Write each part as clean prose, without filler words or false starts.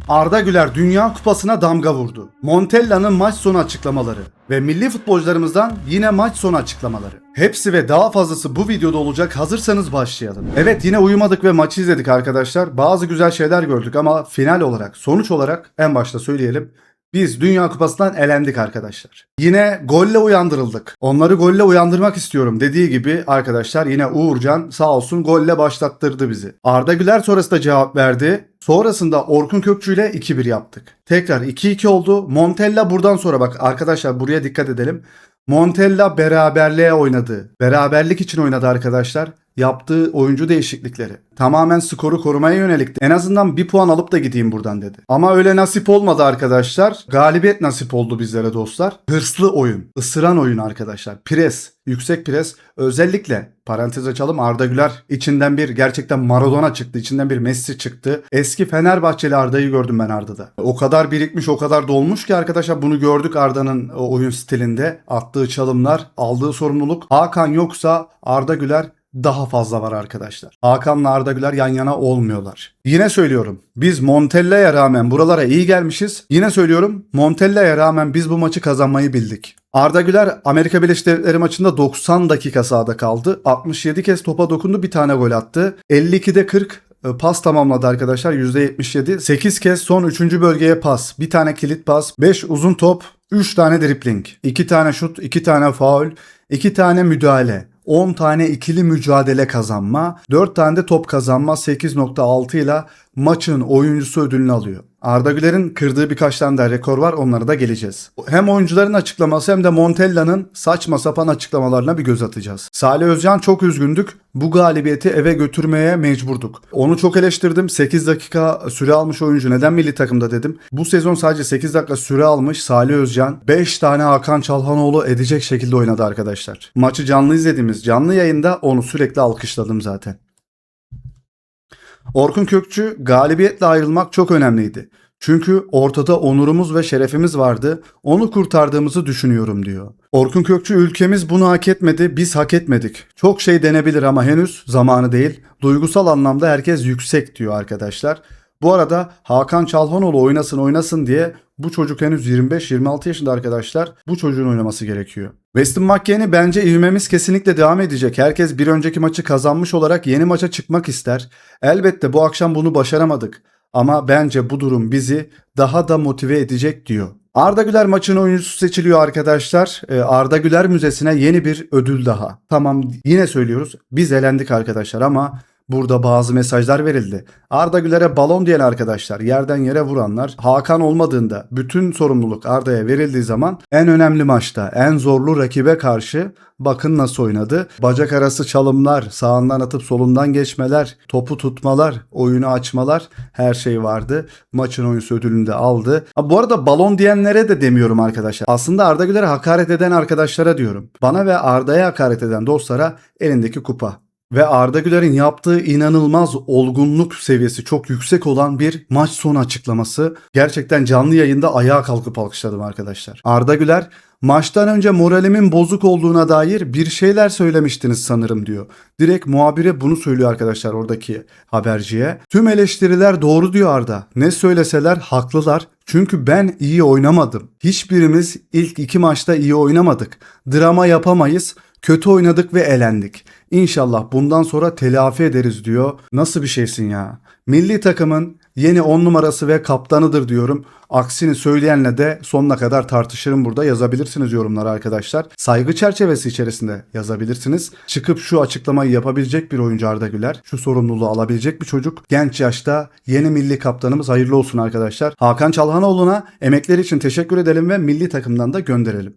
Arda Güler Dünya Kupası'na damga vurdu. Montella'nın maç sonu açıklamaları ve milli futbolcularımızdan yine maç sonu açıklamaları. Hepsi ve daha fazlası bu videoda olacak. Hazırsanız başlayalım. Evet, yine uyumadık ve maçı izledik arkadaşlar. Bazı güzel şeyler gördük ama final olarak, sonuç olarak en başta söyleyelim. Biz Dünya Kupası'ndan elendik arkadaşlar. Yine golle uyandırıldık. Onları golle uyandırmak istiyorum dediği gibi arkadaşlar, yine Uğurcan sağ olsun golle başlattırdı bizi. Arda Güler sonrasında cevap verdi. Sonrasında Orkun Kökçü ile 2-1 yaptık. Tekrar 2-2 oldu. Montella buradan sonra, bak arkadaşlar buraya dikkat edelim. Montella beraberliğe oynadı. Beraberlik için oynadı arkadaşlar. Yaptığı oyuncu değişiklikleri tamamen skoru korumaya yönelikti. En azından bir puan alıp da gideyim buradan dedi. Ama öyle nasip olmadı arkadaşlar. Galibiyet nasip oldu bizlere dostlar. Hırslı oyun, ısıran oyun arkadaşlar. Pres, yüksek pres. Özellikle parantez açalım, Arda Güler içinden bir gerçekten Maradona çıktı. İçinden bir Messi çıktı. Eski Fenerbahçeli Arda'yı gördüm ben Arda'da. O kadar birikmiş, o kadar dolmuş ki arkadaşlar, bunu gördük Arda'nın oyun stilinde. Attığı çalımlar, aldığı sorumluluk. Hakan yoksa Arda Güler daha fazla var arkadaşlar. Hakan'la Arda Güler yan yana olmuyorlar. Yine söylüyorum, biz Montella'ya rağmen buralara iyi gelmişiz. Yine söylüyorum, Montella'ya rağmen biz bu maçı kazanmayı bildik. Arda Güler Amerika Birleşik Devletleri maçında 90 dakika sahada kaldı. 67 kez topa dokundu, bir tane gol attı. 52'de 40 pas tamamladı arkadaşlar, %77. 8 kez son 3. bölgeye pas, bir tane kilit pas, 5 uzun top, 3 tane dribling, 2 tane şut, 2 tane faul, 2 tane müdahale, 10 tane ikili mücadele kazanma, 4 tane de top kazanma, 8.6 ile maçın oyuncusu ödülünü alıyor. Arda Güler'in kırdığı birkaç tane daha rekor var, onlara da geleceğiz. Hem oyuncuların açıklaması hem de Montella'nın saçma sapan açıklamalarına bir göz atacağız. Salih Özcan çok üzgündük. Bu galibiyeti eve götürmeye mecburduk. Onu çok eleştirdim. 8 dakika süre almış oyuncu neden milli takımda dedim. Bu sezon sadece 8 dakika süre almış Salih Özcan 5 tane Hakan Çalhanoğlu edecek şekilde oynadı arkadaşlar. Maçı canlı izlediğimiz canlı yayında onu sürekli alkışladım zaten. Orkun Kökçü, galibiyetle ayrılmak çok önemliydi. Çünkü ortada onurumuz ve şerefimiz vardı. Onu kurtardığımızı düşünüyorum diyor. Orkun Kökçü, ülkemiz bunu hak etmedi, biz hak etmedik. Çok şey denebilir ama henüz zamanı değil. Duygusal anlamda herkes yüksek diyor arkadaşlar. Bu arada Hakan Çalhanoğlu oynasın diye bu çocuk henüz 25-26 yaşında arkadaşlar. Bu çocuğun oynaması gerekiyor. Weston McKennie, bence ivmemiz kesinlikle devam edecek. Herkes bir önceki maçı kazanmış olarak yeni maça çıkmak ister. Elbette bu akşam bunu başaramadık. Ama bence bu durum bizi daha da motive edecek diyor. Arda Güler maçın oyuncusu seçiliyor arkadaşlar. Arda Güler Müzesi'ne yeni bir ödül daha. Tamam, yine söylüyoruz, biz elendik arkadaşlar ama burada bazı mesajlar verildi. Arda Güler'e balon diyen arkadaşlar, yerden yere vuranlar, Hakan olmadığında bütün sorumluluk Arda'ya verildiği zaman en önemli maçta, en zorlu rakibe karşı bakın nasıl oynadı. Bacak arası çalımlar, sağından atıp solundan geçmeler, topu tutmalar, oyunu açmalar, her şey vardı. Maçın oyuncusu ödülünü de aldı. Bu arada balon diyenlere de demiyorum arkadaşlar. Aslında Arda Güler'e hakaret eden arkadaşlara diyorum. Bana ve Arda'ya hakaret eden dostlara elindeki kupa. Ve Arda Güler'in yaptığı inanılmaz olgunluk seviyesi çok yüksek olan bir maç sonu açıklaması. Gerçekten canlı yayında ayağa kalkıp alkışladım arkadaşlar. Arda Güler, maçtan önce moralimin bozuk olduğuna dair bir şeyler söylemiştiniz sanırım diyor. Direkt muhabire bunu söylüyor arkadaşlar, oradaki haberciye. Tüm eleştiriler doğru diyor Arda. Ne söyleseler haklılar. Çünkü ben iyi oynamadım. Hiçbirimiz ilk 2 maçta iyi oynamadık. Drama yapamayız. Kötü oynadık ve elendik. İnşallah bundan sonra telafi ederiz diyor. Nasıl bir şeysin ya? Milli takımın yeni 10 numarası ve kaptanıdır diyorum. Aksini söyleyenle de sonuna kadar tartışırım burada. Yazabilirsiniz yorumlara arkadaşlar. Saygı çerçevesi içerisinde yazabilirsiniz. Çıkıp şu açıklamayı yapabilecek bir oyuncu Arda Güler. Şu sorumluluğu alabilecek bir çocuk. Genç yaşta yeni milli kaptanımız, hayırlı olsun arkadaşlar. Hakan Çalhanoğlu'na emekleri için teşekkür edelim ve milli takımdan da gönderelim.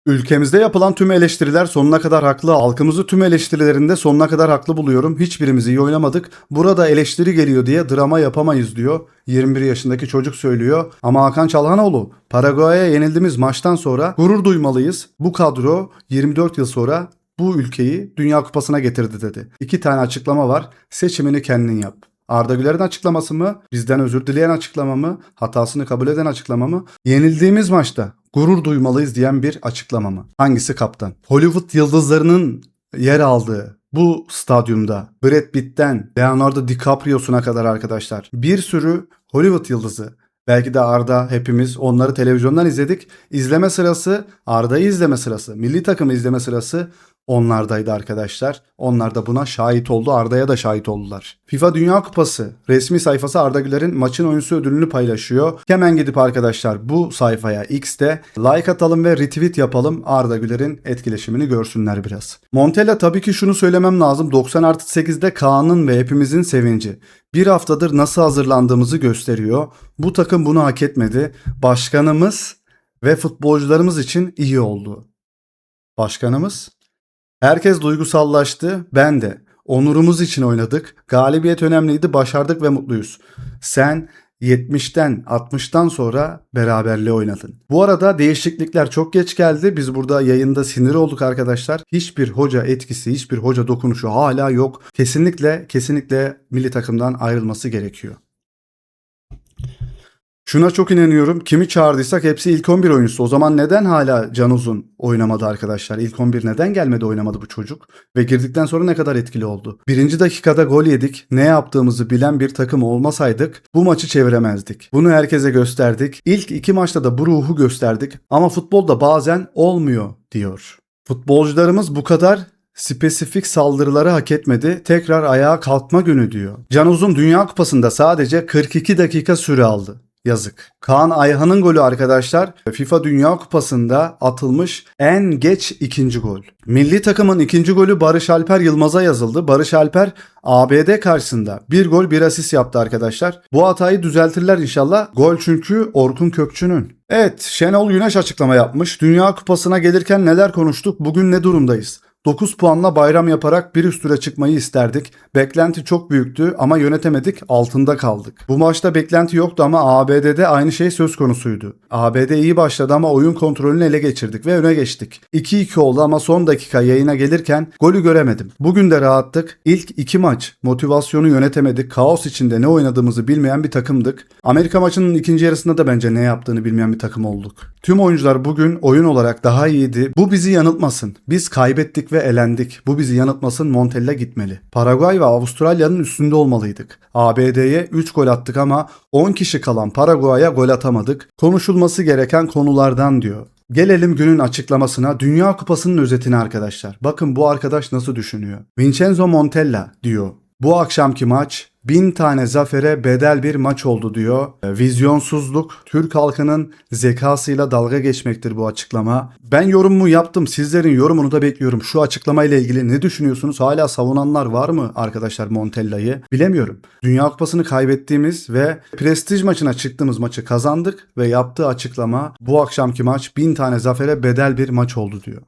Ülkemizde yapılan tüm eleştiriler sonuna kadar haklı. Halkımızı tüm eleştirilerinde sonuna kadar haklı buluyorum. Hiçbirimiz iyi oynamadık. Burada eleştiri geliyor diye drama yapamayız diyor. 21 yaşındaki çocuk söylüyor. Ama Hakan Çalhanoğlu, Paraguay'a yenildiğimiz maçtan sonra gurur duymalıyız. Bu kadro 24 yıl sonra bu ülkeyi Dünya Kupası'na getirdi dedi. 2 tane açıklama var. Seçimini kendin yap. Arda Güler'in açıklaması mı? Bizden özür dileyen açıklama mı? Hatasını kabul eden açıklama mı? Yenildiğimiz maçta gurur duymalıyız diyen bir açıklama mı? Hangisi kaptan? Hollywood yıldızlarının yer aldığı bu stadyumda Brad Pitt'ten Leonardo DiCaprio'suna kadar arkadaşlar bir sürü Hollywood yıldızı. Belki de Arda, hepimiz onları televizyondan izledik. İzleme sırası, Arda'yı izleme sırası, milli takımı izleme sırası onlardaydı arkadaşlar. Onlar da buna şahit oldu. Arda'ya da şahit oldular. FIFA Dünya Kupası resmi sayfası Arda Güler'in maçın oyuncusu ödülünü paylaşıyor. Hemen gidip arkadaşlar bu sayfaya X'te like atalım ve retweet yapalım. Arda Güler'in etkileşimini görsünler biraz. Montella, tabii ki şunu söylemem lazım. 90+8'de Kaan'ın ve hepimizin sevinci. Bir haftadır nasıl hazırlandığımızı gösteriyor. Bu takım bunu hak etmedi. Başkanımız ve futbolcularımız için iyi oldu. Başkanımız, herkes duygusallaştı, ben de. Onurumuz için oynadık. Galibiyet önemliydi, başardık ve mutluyuz. Sen 70'ten 60'tan sonra beraberliğe oynadın. Bu arada değişiklikler çok geç geldi. Biz burada yayında sinir olduk arkadaşlar. Hiçbir hoca etkisi, hiçbir hoca dokunuşu hala yok. Kesinlikle milli takımdan ayrılması gerekiyor. Şuna çok inanıyorum. Kimi çağırdıysak hepsi ilk 11 oyuncusu. O zaman neden hala Can Uzun oynamadı arkadaşlar? İlk 11 neden gelmedi, oynamadı bu çocuk? Ve girdikten sonra ne kadar etkili oldu? Birinci dakikada gol yedik. Ne yaptığımızı bilen bir takım olmasaydık bu maçı çeviremezdik. Bunu herkese gösterdik. İlk 2 maçta da bu ruhu gösterdik. Ama futbolda bazen olmuyor diyor. Futbolcularımız bu kadar spesifik saldırıları hak etmedi. Tekrar ayağa kalkma günü diyor. Can Uzun Dünya Kupası'nda sadece 42 dakika süre aldı. Yazık. Kaan Ayhan'ın golü arkadaşlar FIFA Dünya Kupası'nda atılmış en geç ikinci gol. Milli takımın ikinci golü Barış Alper Yılmaz'a yazıldı. Barış Alper ABD karşısında bir gol bir asist yaptı arkadaşlar. Bu hatayı düzeltirler inşallah. Gol çünkü Orkun Kökçü'nün. Evet, Şenol Güneş açıklama yapmış. Dünya Kupası'na gelirken neler konuştuk? Bugün ne durumdayız? 9 puanla bayram yaparak bir üst tura çıkmayı isterdik. Beklenti çok büyüktü ama yönetemedik, altında kaldık. Bu maçta beklenti yoktu ama ABD'de aynı şey söz konusuydu. ABD iyi başladı ama oyun kontrolünü ele geçirdik ve öne geçtik. 2-2 oldu ama son dakika yayına gelirken golü göremedim. Bugün de rahattık. İlk 2 maç motivasyonu yönetemedik. Kaos içinde ne oynadığımızı bilmeyen bir takımdık. Amerika maçının ikinci yarısında da bence ne yaptığını bilmeyen bir takım olduk. Tüm oyuncular bugün oyun olarak daha iyiydi. Bu bizi yanıltmasın. Biz kaybettik ve elendik. Bu bizi yanıltmasın, Montella gitmeli. Paraguay ve Avustralya'nın üstünde olmalıydık. ABD'ye 3 gol attık ama 10 kişi kalan Paraguay'a gol atamadık. Konuşulması gereken konulardan diyor. Gelelim günün açıklamasına, Dünya Kupası'nın özetine arkadaşlar. Bakın bu arkadaş nasıl düşünüyor. Vincenzo Montella diyor. Bu akşamki maç 1000 tane zafere bedel bir maç oldu diyor. Vizyonsuzluk, Türk halkının zekasıyla dalga geçmektir bu açıklama. Ben yorumumu yaptım. Sizlerin yorumunu da bekliyorum. Şu açıklamayla ilgili ne düşünüyorsunuz? Hala savunanlar var mı arkadaşlar Montella'yı? Bilemiyorum. Dünya Kupası'nı kaybettiğimiz ve prestij maçına çıktığımız maçı kazandık ve yaptığı açıklama bu akşamki maç 1000 tane zafere bedel bir maç oldu diyor.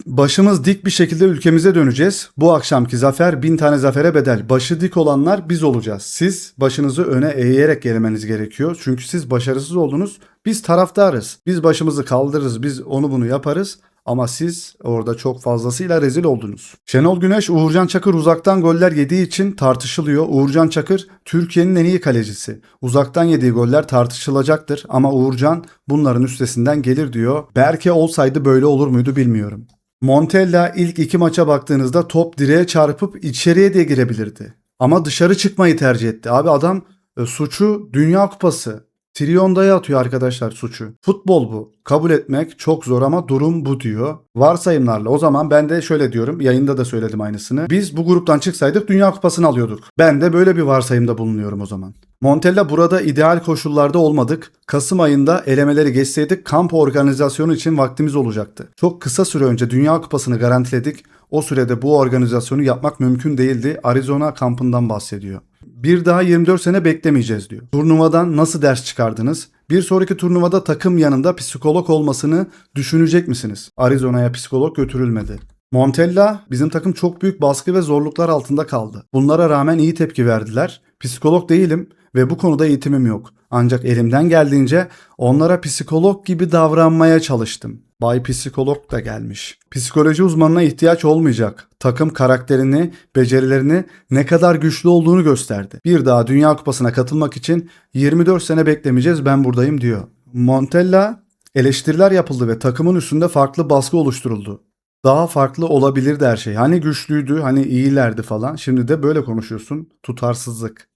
Başımız dik bir şekilde ülkemize döneceğiz. Bu akşamki zafer 1000 tane zafere bedel. Başı dik olanlar biz olacağız. Siz başınızı öne eğerek gelmeniz gerekiyor. Çünkü siz başarısız oldunuz. Biz taraftarız. Biz başımızı kaldırırız. Biz onu bunu yaparız. Ama siz orada çok fazlasıyla rezil oldunuz. Şenol Güneş, Uğurcan Çakır uzaktan goller yediği için tartışılıyor. Uğurcan Çakır Türkiye'nin en iyi kalecisi. Uzaktan yediği goller tartışılacaktır ama Uğurcan bunların üstesinden gelir diyor. Berke olsaydı böyle olur muydu bilmiyorum. Montella ilk 2 maça baktığınızda top direğe çarpıp içeriye de girebilirdi. Ama dışarı çıkmayı tercih etti. Abi adam suçu Dünya Kupası. Trilyondaya atıyor arkadaşlar suçu. Futbol bu. Kabul etmek çok zor ama durum bu diyor. Varsayımlarla. O zaman ben de şöyle diyorum. Yayında da söyledim aynısını. Biz bu gruptan çıksaydık Dünya Kupası'nı alıyorduk. Ben de böyle bir varsayımda bulunuyorum o zaman. Montella, burada ideal koşullarda olmadık. Kasım ayında elemeleri geçseydik kamp organizasyonu için vaktimiz olacaktı. Çok kısa süre önce Dünya Kupası'nı garantiledik. O sürede bu organizasyonu yapmak mümkün değildi. Arizona kampından bahsediyor. Bir daha 24 sene beklemeyeceğiz diyor. Turnuvadan nasıl ders çıkardınız? Bir sonraki turnuvada takım yanında psikolog olmasını düşünecek misiniz? Arizona'ya psikolog götürülmedi. Montella, bizim takım çok büyük baskı ve zorluklar altında kaldı. Bunlara rağmen iyi tepki verdiler. Psikolog değilim ve bu konuda eğitimim yok. Ancak elimden geldiğince onlara psikolog gibi davranmaya çalıştım. Bay Psikolog da gelmiş. Psikoloji uzmanına ihtiyaç olmayacak. Takım karakterini, becerilerini, ne kadar güçlü olduğunu gösterdi. Bir daha Dünya Kupası'na katılmak için 24 sene beklemeyeceğiz, ben buradayım diyor. Montella, eleştiriler yapıldı ve takımın üstünde farklı baskı oluşturuldu. Daha farklı olabilirdi her şey. Hani güçlüydü, hani iyilerdi falan. Şimdi de böyle konuşuyorsun. Tutarsızlık.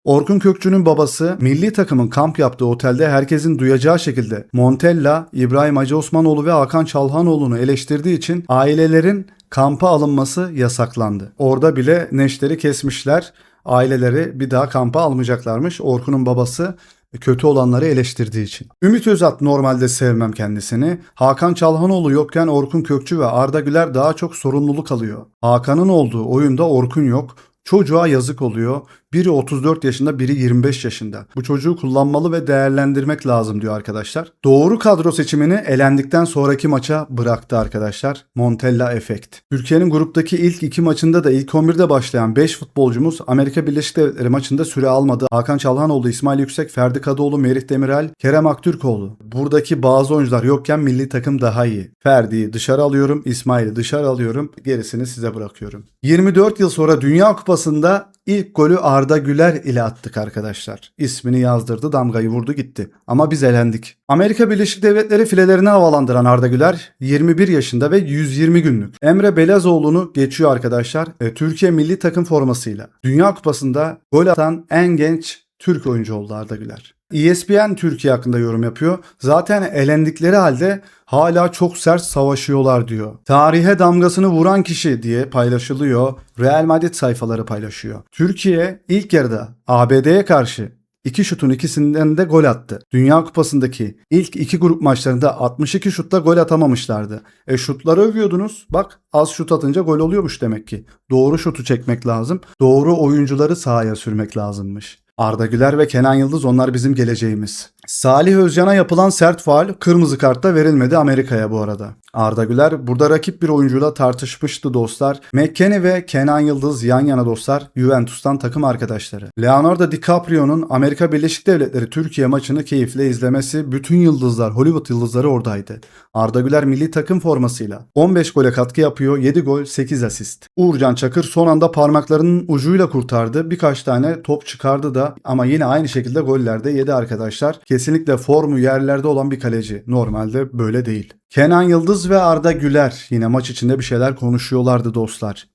Orkun Kökçü'nün babası milli takımın kamp yaptığı otelde herkesin duyacağı şekilde Montella, İbrahim Hacı Osmanoğlu ve Hakan Çalhanoğlu'nu eleştirdiği için ailelerin kampa alınması yasaklandı. Orada bile neşteri kesmişler. Aileleri bir daha kampa almayacaklarmış. Orkun'un babası kötü olanları eleştirdiği için. Ümit Özat normalde sevmem kendisini. Hakan Çalhanoğlu yokken Orkun Kökçü ve Arda Güler daha çok sorumluluk alıyor. Hakan'ın olduğu oyunda Orkun yok. Çocuğa yazık oluyor. Biri 34 yaşında, biri 25 yaşında. Bu çocuğu kullanmalı ve değerlendirmek lazım diyor arkadaşlar. Doğru kadro seçimini elendikten sonraki maça bıraktı arkadaşlar. Montella efekt. Türkiye'nin gruptaki ilk 2 maçında da ilk 11'de başlayan 5 futbolcumuz Amerika Birleşik Devletleri maçında süre almadı. Hakan Çalhanoğlu, İsmail Yüksek, Ferdi Kadıoğlu, Merih Demirel, Kerem Aktürkoğlu. Buradaki bazı oyuncular yokken milli takım daha iyi. Ferdi'yi dışarı alıyorum, İsmail'i dışarı alıyorum. Gerisini size bırakıyorum. 24 yıl sonra Dünya Kupası'nda İlk golü Arda Güler ile attık arkadaşlar. İsmini yazdırdı, damgayı vurdu gitti. Ama biz elendik. Amerika Birleşik Devletleri filelerini havalandıran Arda Güler 21 yaşında ve 120 günlük. Emre Belezoğlu'nu geçiyor arkadaşlar. Türkiye milli takım formasıyla Dünya Kupası'nda gol atan en genç Türk oyuncu oldu Arda Güler. ESPN Türkiye hakkında yorum yapıyor. Zaten elendikleri halde hala çok sert savaşıyorlar diyor. Tarihe damgasını vuran kişi diye paylaşılıyor. Real Madrid sayfaları paylaşıyor. Türkiye ilk yarıda ABD'ye karşı 2 şutun ikisinden de gol attı. Dünya Kupası'ndaki ilk 2 grup maçlarında 62 şutta gol atamamışlardı. Şutları övüyordunuz. Bak az şut atınca gol oluyormuş demek ki. Doğru şutu çekmek lazım. Doğru oyuncuları sahaya sürmek lazımmış. Arda Güler ve Kenan Yıldız, onlar bizim geleceğimiz. Salih Özcan'a yapılan sert faul kırmızı kartla verilmedi Amerika'ya bu arada. Arda Güler burada rakip bir oyuncuyla tartışmıştı dostlar. McKennie ve Kenan Yıldız yan yana dostlar, Juventus'tan takım arkadaşları. Leonardo DiCaprio'nun Amerika Birleşik Devletleri Türkiye maçını keyifle izlemesi, bütün yıldızlar, Hollywood yıldızları oradaydı. Arda Güler milli takım formasıyla 15 gole katkı yapıyor, 7 gol 8 asist. Uğurcan Çakır son anda parmaklarının ucuyla kurtardı. Birkaç tane top çıkardı da ama yine aynı şekilde gollerde yedi arkadaşlar. Kesinlikle formu yerlerde olan bir kaleci. Normalde böyle değil. Kenan Yıldız ve Arda Güler yine maç içinde bir şeyler konuşuyorlardı dostlar.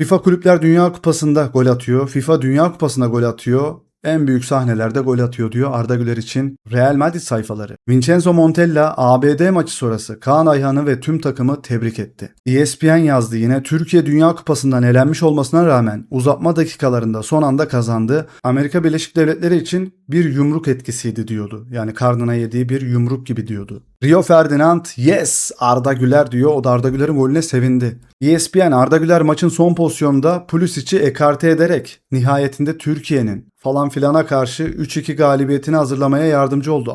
FIFA Kulüpler Dünya Kupası'nda gol atıyor. FIFA Dünya Kupası'nda gol atıyor. En büyük sahnelerde gol atıyor diyor Arda Güler için Real Madrid sayfaları. Vincenzo Montella ABD maçı sonrası Kaan Ayhan'ı ve tüm takımı tebrik etti. ESPN yazdı yine, Türkiye Dünya Kupası'ndan elenmiş olmasına rağmen uzatma dakikalarında son anda kazandı. Amerika Birleşik Devletleri için bir yumruk etkisiydi diyordu. Yani karnına yediği bir yumruk gibi diyordu. Rio Ferdinand yes Arda Güler diyor. O da Arda Güler'in golüne sevindi. ESPN Arda Güler maçın son pozisyonunda Pulisic'i ekarte ederek nihayetinde Türkiye'nin falan filana karşı 3-2 galibiyetini hazırlamaya yardımcı oldu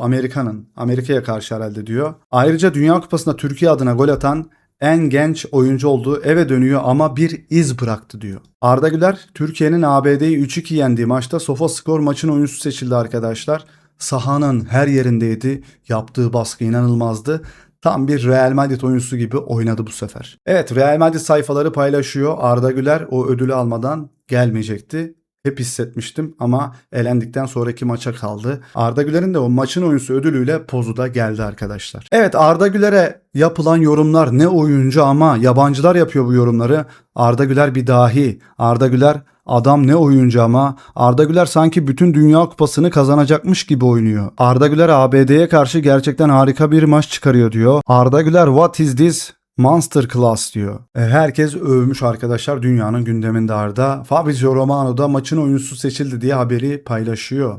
Amerika'ya karşı herhalde diyor. Ayrıca Dünya Kupası'nda Türkiye adına gol atan en genç oyuncu olduğu, eve dönüyor ama bir iz bıraktı diyor. Arda Güler Türkiye'nin ABD'yi 3-2 yendiği maçta SofaScore maçın oyuncusu seçildi arkadaşlar. Sahanın her yerindeydi. Yaptığı baskı inanılmazdı. Tam bir Real Madrid oyuncusu gibi oynadı bu sefer. Evet, Real Madrid sayfaları paylaşıyor. Arda Güler o ödülü almadan gelmeyecekti. Hep hissetmiştim ama elendikten sonraki maça kaldı. Arda Güler'in de o maçın oyuncusu ödülüyle pozu da geldi arkadaşlar. Evet, Arda Güler'e yapılan yorumlar ne oyuncu ama yabancılar yapıyor bu yorumları. Arda Güler bir dahi. Arda Güler adam ne oyuncu ama. Arda Güler sanki bütün Dünya Kupası'nı kazanacakmış gibi oynuyor. Arda Güler ABD'ye karşı gerçekten harika bir maç çıkarıyor diyor. Arda Güler what is this? Monster Class diyor. Herkes övmüş arkadaşlar dünyanın gündeminde Arda. Fabrizio Romano da maçın oyuncusu seçildi diye haberi paylaşıyor.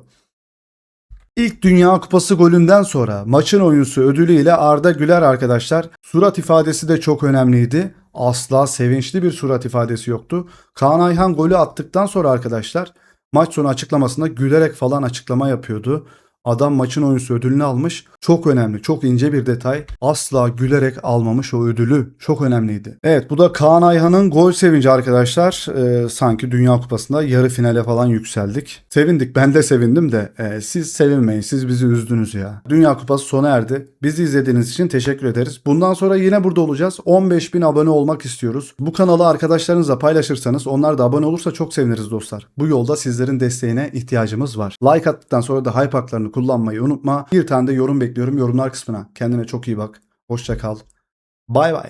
İlk Dünya Kupası golünden sonra maçın oyuncusu ödülüyle Arda Güler arkadaşlar, surat ifadesi de çok önemliydi. Asla sevinçli bir surat ifadesi yoktu. Kaan Ayhan golü attıktan sonra arkadaşlar maç sonu açıklamasında gülerek falan açıklama yapıyordu. Adam maçın oyuncusu ödülünü almış. Çok önemli, çok ince bir detay. Asla gülerek almamış o ödülü. Çok önemliydi. Evet, bu da Kaan Ayhan'ın gol sevinci arkadaşlar. Sanki Dünya Kupası'nda yarı finale falan yükseldik. Sevindik, ben de sevindim de siz sevinmeyin, siz bizi üzdünüz ya. Dünya Kupası sona erdi. Bizi izlediğiniz için teşekkür ederiz. Bundan sonra yine burada olacağız. 15.000 abone olmak istiyoruz. Bu kanalı arkadaşlarınızla paylaşırsanız, onlar da abone olursa çok seviniriz dostlar. Bu yolda sizlerin desteğine ihtiyacımız var. Like attıktan sonra da hype haklarını kullanmayı unutma. Bir tane de yorum bekliyorum yorumlar kısmına. Kendine çok iyi bak. Hoşça kal. Bay bay.